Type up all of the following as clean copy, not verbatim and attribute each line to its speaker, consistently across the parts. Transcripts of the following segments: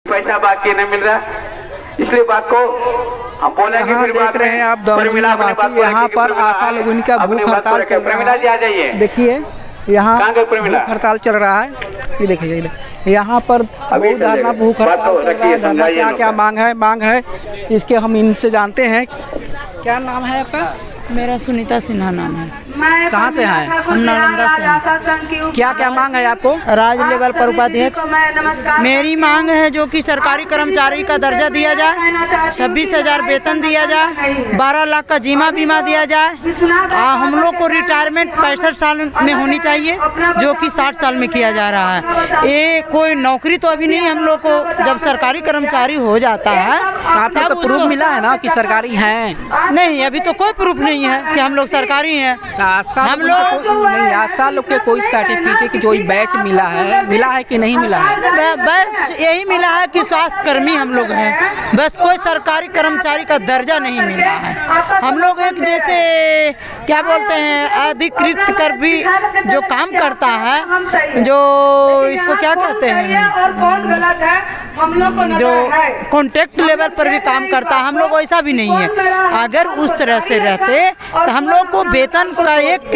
Speaker 1: पैसा बाकी नहीं मिल रहा, इसलिए बात को हम बोलेंगे।
Speaker 2: यहाँ देख रहे हैं आप दमोह निवासी, यहाँ पर आशा लोगों का भूख हड़ताल चल रहा है। देखिए यहाँ भूख हड़ताल चल रहा है, ये देखिए यहाँ पर बहुत धरना भूख हड़ताल चल रहा है। धरना क्या क्या मांग है इसके हम इनसे जानते हैं। क्या नाम है आपका?
Speaker 3: मेरा सुनीता सिन्हा नाम है।
Speaker 2: कहाँ से हैं?
Speaker 3: हम नालंदा से।
Speaker 2: क्या क्या मांग है आपको?
Speaker 3: राज्य लेवल पर उपाध्यक्ष मेरी मांग है जो कि सरकारी कर्मचारी का दर्जा दिया जाए, 26,000 वेतन दिया जाए, 12 लाख का जीमा बीमा दिया जाए। हम लोग को रिटायरमेंट 65 साल में होनी चाहिए जो कि 60 साल में किया जा रहा है। ये कोई नौकरी तो अभी नहीं, हम लोग को जब सरकारी कर्मचारी हो जाता है
Speaker 2: आपको तो प्रूफ मिला है ना कि सरकारी हैं?
Speaker 3: नहीं, अभी तो कोई प्रूफ नहीं है कि हम लोग सरकारी हैं।
Speaker 2: हम लोग नहीं, आशा लोग के कोई सर्टिफिकेट जो बैच मिला है कि नहीं मिला है?
Speaker 3: बस यही मिला है कि स्वास्थ्य कर्मी हम लोग हैं, बस कोई सरकारी कर्मचारी का दर्जा नहीं मिला है। हम लोग एक जैसे क्या बोलते हैं अधिकृत कर भी जो काम करता है, जो इसको क्या कहते हैं, जो कॉन्ट्रैक्ट लेवल पर भी काम करता है, हम लोग वैसा भी नहीं है। अगर उस तरह से रहते तो हम लोग को वेतन का एक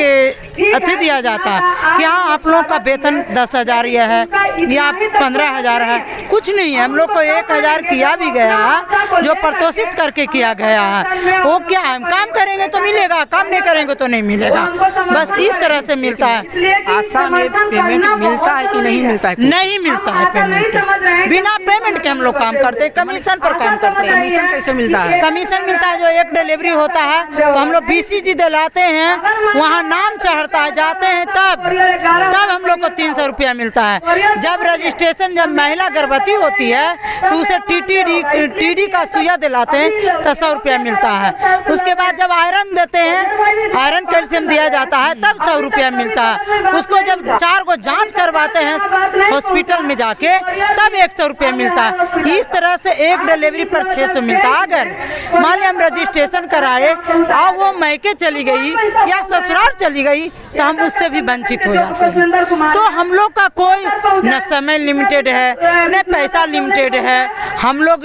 Speaker 3: अति दिया जाता है कि हाँ आप लोग का वेतन 10,000 यह है या 15,000 है, कुछ नहीं है। हम लोग को 1,000 किया भी गया है जो प्रोत्साहित करके किया गया है। वो क्या है, काम करेंगे तो मिलेगा, काम नहीं करेंगे तो नहीं मिलेगा, बस इस तरह से मिलता है।
Speaker 2: आशा में पेमेंट मिलता है कि नहीं मिलता है?
Speaker 3: नहीं मिलता है पेमेंट, बिना पेमेंट के हम लोग काम करते हैं, कमीशन पर काम करते हैं।
Speaker 2: कमीशन कैसे मिलता है?
Speaker 3: कमीशन मिलता है जो एक डिलीवरी होता है तो हम लोग BCG दिलाते हैं, वहाँ नाम चढ़ता है, जाते हैं तब हम लोग को 300 रुपया मिलता है। जब रजिस्ट्रेशन, जब महिला गर्भवती होती है तो उसे TD का सुइया दिलाते हैं तो 100 रुपया मिलता है। उसके बाद जब आयरन देते हैं, आयरन कैल्शियम दिया जाता है तब 100 रुपया मिलता है। उसको जब 4 को जाँच करवाते हैं हॉस्पिटल में जाके तब 100 रुपया मिलता है। इस तरह से एक डिलीवरी पर 600 मिलता है। अगर मान लिया हम रजिस्ट्रेशन कराए और वो मैके चली गई या ससुराल चली गई तो हम उससे भी वंचित हो जाते हैं। तो हम लोग का कोई न समय लिमिटेड है न पैसा लिमिटेड है, हम लोग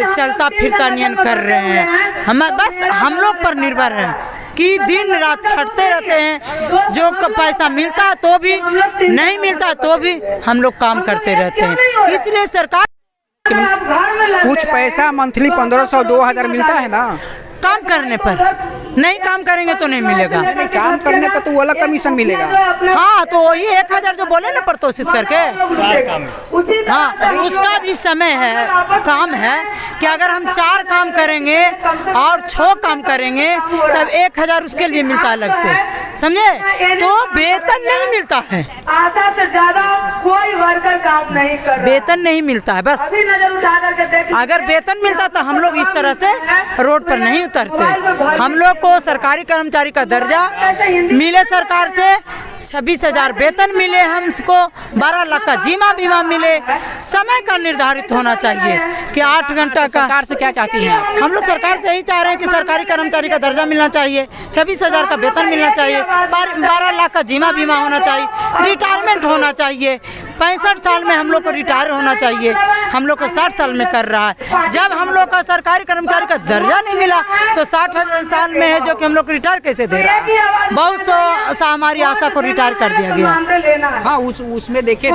Speaker 3: चलता फिरता नियन कर रहे हैं। बस हम लोग पर निर्भर है कि दिन रात खटते रहते हैं, जो पैसा मिलता है तो भी नहीं मिलता तो भी हम लोग काम करते रहते हैं। इसलिए सरकार
Speaker 2: कुछ पैसा मंथली 1500-2000 मिलता है ना
Speaker 3: काम करने पर, नहीं काम करेंगे तो नहीं मिलेगा।
Speaker 2: नहीं, काम करने पर तो वो अलग कमीशन मिलेगा।
Speaker 3: हाँ तो वही 1,000 जो बोले ना प्रोत्साहित करके, हाँ उसका भी समय है, काम है कि अगर हम 4 काम करेंगे और 6 काम करेंगे तब 1,000 उसके लिए मिलता है अलग से, समझे? तो वेतन नहीं मिलता है,
Speaker 4: आशा से ज्यादा कोई वर्कर काम नहीं कर रहा,
Speaker 3: वेतन नहीं मिलता है। बस अगर वेतन मिलता तो हम लोग इस तरह से रोड पर नहीं उतरते। हम लोग को सरकारी कर्मचारी का दर्जा मिले, सरकार से 26,000 वेतन मिले, हमको 12 लाख का जीमा बीमा मिले। समय का निर्धारित होना चाहिए कि 8 घंटा का।
Speaker 2: सरकार से क्या चाहती हैं आप?
Speaker 3: हम लोग सरकार से यही चाह रहे हैं कि सरकारी कर्मचारी का दर्जा मिलना चाहिए, 26,000 का वेतन मिलना चाहिए, 12 लाख का जीमा बीमा होना चाहिए, रिटायरमेंट होना चाहिए। 65 साल में हम लोग को रिटायर होना चाहिए, हम लोग को 60 साल में कर रहा है। जब हम लोग का सरकारी कर्मचारी का दर्जा नहीं मिला तो 60 साल में है जो कि हम लोग रिटायर कैसे दे रहा है। बहुत सा हमारी आशा को रिटायर कर दिया गया।
Speaker 2: हाँ उसमें देखिए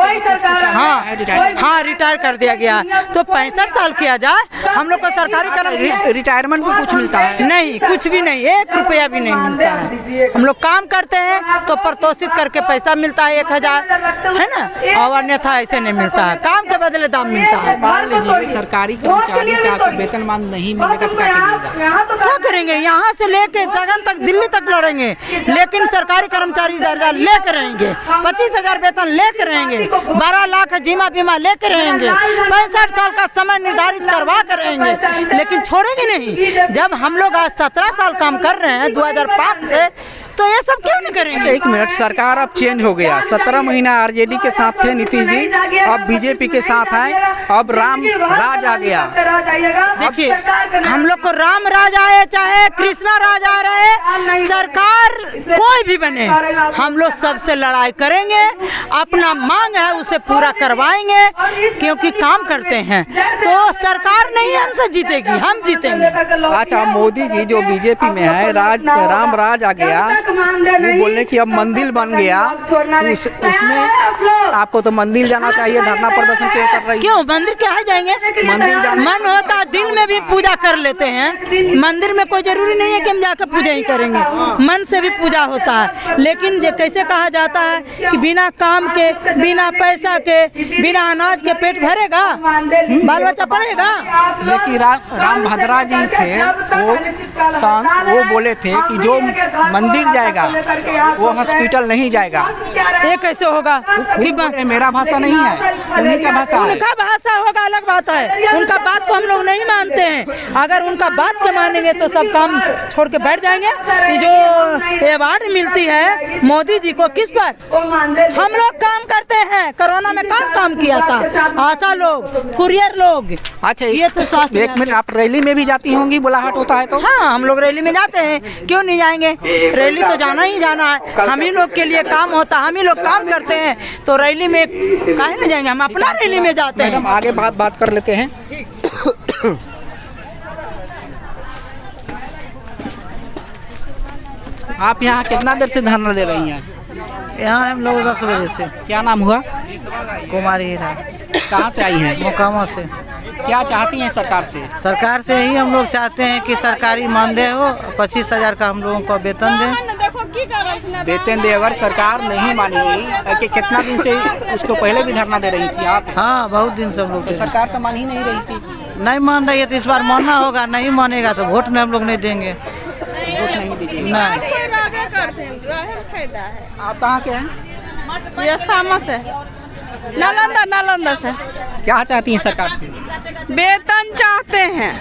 Speaker 3: हाँ रिटायर कर दिया गया तो 65 साल किया जाए। हम लोग को सरकारी
Speaker 2: रिटायरमेंट में कुछ मिलता है?
Speaker 3: नहीं, कुछ भी नहीं, 1 रुपया भी नहीं मिलता है। हम लोग काम करते हैं तो प्रोत्साहित करके पैसा मिलता है 1,000, है ना, और अन्यथा ऐसे नहीं मिलता है, काम के बदले दाम मिलता है।
Speaker 2: मान लीजिए सरकारी कर्मचारी का वेतनमान नहीं मिलेगा तो क्या करिएगा?
Speaker 3: क्या करेंगे? यहाँ से लेके सगन तक दिल्ली तक लड़ेंगे, लेकिन सरकारी कर्मचारी दर्जा लेकर रहेंगे, 25,000 वेतन लेकर रहेंगे, 12 लाख जीमा बीमा लेकर रहेंगे, 65 साल का समय निर्धारित करवा कर रहेंगे, लेकिन छोड़ेंगे नहीं। जब हम लोग आज 17 साल काम कर रहे हैं 2005 से, तो ये सब क्यों नहीं करेंगे?
Speaker 2: अच्छा, एक मिनट, सरकार अब चेंज हो गया। 17 महीना आरजेडी के साथ थे नीतीश जी, अब बीजेपी के साथ हैं, अब राम राज आ गया।
Speaker 3: देखिए, हम लोग को राम राज आए चाहे कृष्णा राज आ रहे, सरकार कोई भी बने, हम लोग सबसे लड़ाई करेंगे। अपना मांग है उसे पूरा करवाएंगे, क्योंकि काम करते हैं। तो सरकार नहीं हमसे जीतेगी, हम जीतेंगे।
Speaker 2: अच्छा, मोदी जी जो बीजेपी में है, राम राज आ गया, वो बोलने की अब मंदिर बन गया, तो उसमें आपको तो मंदिर जाना चाहिए, धरना प्रदर्शन क्यों कर रही है?
Speaker 3: क्यों मंदिर क्या है जाएंगे?
Speaker 2: मंदिर जाना
Speaker 3: मन होता है दिल में भी पूजा कर लेते हैं। मंदिर में कोई जरूरी नहीं है कि हम जाकर पूजा ही करेंगे, मन से भी पूजा होता है। लेकिन जो कैसे कहा जाता है कि बिना काम के, बिना पैसा के, बिना अनाज के पेट भरेगा, बाल बच्चा पढ़ेगा?
Speaker 2: लेकिन राम भद्रा जी थे, वो बोले थे कि जो मंदिर जाएगा वो हॉस्पिटल नहीं जाएगा।
Speaker 3: ये कैसे होगा कि
Speaker 2: मेरा भाषा नहीं है, उन्हीं का भाषा है।
Speaker 3: उनका भाषा होगा, अलग बात है। उनका बात को हम लोग नहीं मानते हैं। अगर उनका बात के मानेंगे तो सब काम छोड़ के बैठ जाएंगे। कि जो अवार्ड मिलती है मोदी जी को, किस पर? हम लोग काम करते हैं। कोरोना में काम किया था, आशा लोग, कुरियर लोग।
Speaker 2: अच्छा,
Speaker 3: ये तो स्वास्थ्य।
Speaker 2: एक मिनट, आप रैली में भी जाती होंगी, बुलाहट होता है तो?
Speaker 3: हाँ, हम लोग रैली में जाते हैं, क्यों नहीं जाएंगे? रैली तो जाना ही जाना है, हम ही लोग के लिए काम होता है, हम ही लोग काम करते हैं, तो रैली में काहे नहीं जाएंगे? हम अपना रैली में जाते हैं।
Speaker 2: मैडम, आगे बात कर लेते हैं। आप यहाँ कितना देर से धरना दे रही हैं?
Speaker 3: यहाँ हम लोग 10 बजे से।
Speaker 2: क्या नाम हुआ?
Speaker 3: कुमारी हीरा।
Speaker 2: कहाँ से आई हैं?
Speaker 3: मोकामा से।
Speaker 2: क्या चाहती हैं सरकार से?
Speaker 3: सरकार से ही हम लोग चाहते हैं कि सरकारी मानदेय हो, 25,000 का हम लोगों को वेतन दें।
Speaker 2: वेतन दे। अगर सरकार नहीं मानेगी, कि कितना दिन से उसको पहले भी धरना दे रही थी आप?
Speaker 3: हाँ, बहुत दिन से हम लोग।
Speaker 2: तो सरकार तो मान ही नहीं रही थी।
Speaker 3: नहीं मान रही है तो इस बार मानना होगा, नहीं मानेगा तो वोट में हम लोग नहीं देंगे।
Speaker 2: वोट नहीं दीजिए।
Speaker 3: नहीं।
Speaker 2: आप कहाँ के हैं?
Speaker 5: व्यवस्था से, नालंदा से।
Speaker 2: क्या चाहती हैं सरकार से?
Speaker 5: वेतन चाहते हैं।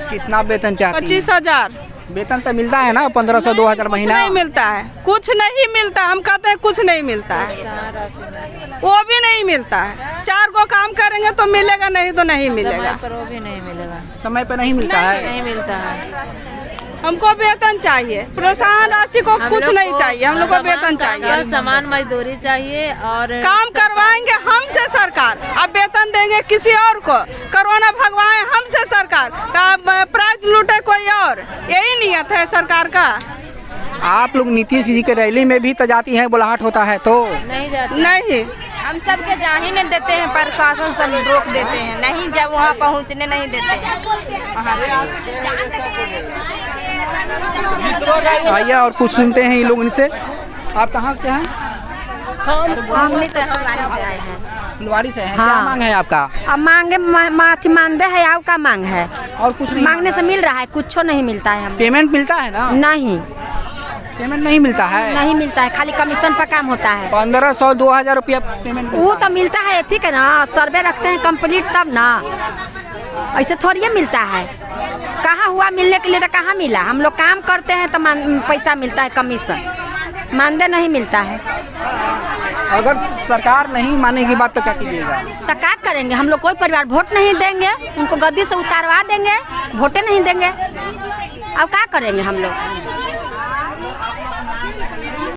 Speaker 2: कितना वेतन चाहती हैं?
Speaker 5: 25,000।
Speaker 2: वेतन तो मिलता है ना, 1500 2000 महीना।
Speaker 5: नहीं मिलता है, कुछ नहीं मिलता। हम कहते हैं कुछ नहीं मिलता है, वो भी नहीं मिलता है। 4 को काम करेंगे तो मिलेगा, नहीं तो नहीं मिलेगा।
Speaker 6: वो भी नहीं मिलेगा,
Speaker 2: समय पे नहीं मिलता है।
Speaker 6: नहीं मिलता है।
Speaker 5: हमको वेतन चाहिए, प्रोत्साहन राशि को कुछ नहीं चाहिए, हम लोग को वेतन चाहिए।
Speaker 6: समान मजदूरी चाहिए और
Speaker 5: काम करवाएंगे हमसे सरकार, अब वेतन देंगे किसी और को। कोरोना भगवाए हमसे सरकार, प्राइज लूटे कोई और, यही नियत है सरकार का।
Speaker 2: आप लोग नीतीश जी के रैली में भी तो जाती हैं, बुलाहट होता है तो?
Speaker 6: नहीं जाते।
Speaker 5: नहीं,
Speaker 7: हम सब के जा ही नहीं देते हैं, प्रशासन सब रोक देते हैं, नहीं जब वहाँ पहुँचने नहीं देते हैं वहाँ।
Speaker 2: आइए और कुछ सुनते हैं ये लोग इनसे। आप कहाँ से हैं?
Speaker 7: हम तो फुलवारी से आए हैं।
Speaker 2: फुलवारी से हैं। क्या मांग है आपका?
Speaker 7: अब मांगे माथी मानदे है, आपका मांग है?
Speaker 2: और कुछ नहीं
Speaker 7: मांगने से मिल रहा है? कुछ नहीं मिलता है। हम
Speaker 2: पेमेंट मिलता है ना?
Speaker 7: नहीं,
Speaker 2: पेमेंट नहीं मिलता है।
Speaker 7: नहीं मिलता है, खाली कमीशन पर काम होता है।
Speaker 2: 1500 2000 रुपया पेमेंट
Speaker 7: वो तो मिलता है, ठीक है ना, सर्वे रखते हैं कंप्लीट तब ना, ऐसे थोड़ी मिलता है। कहाँ हुआ मिलने के लिए? तो कहाँ मिला? हम लोग काम करते हैं तो पैसा मिलता है, कमीशन, मानदेय नहीं मिलता है।
Speaker 2: अगर सरकार नहीं मानेगी बात तो क्या कीजिएगा?
Speaker 7: तो क्या करेंगे? हम लोग कोई परिवार वोट नहीं देंगे, उनको गद्दी से उतारवा देंगे, वोटे नहीं देंगे। अब क्या करेंगे हम लोग?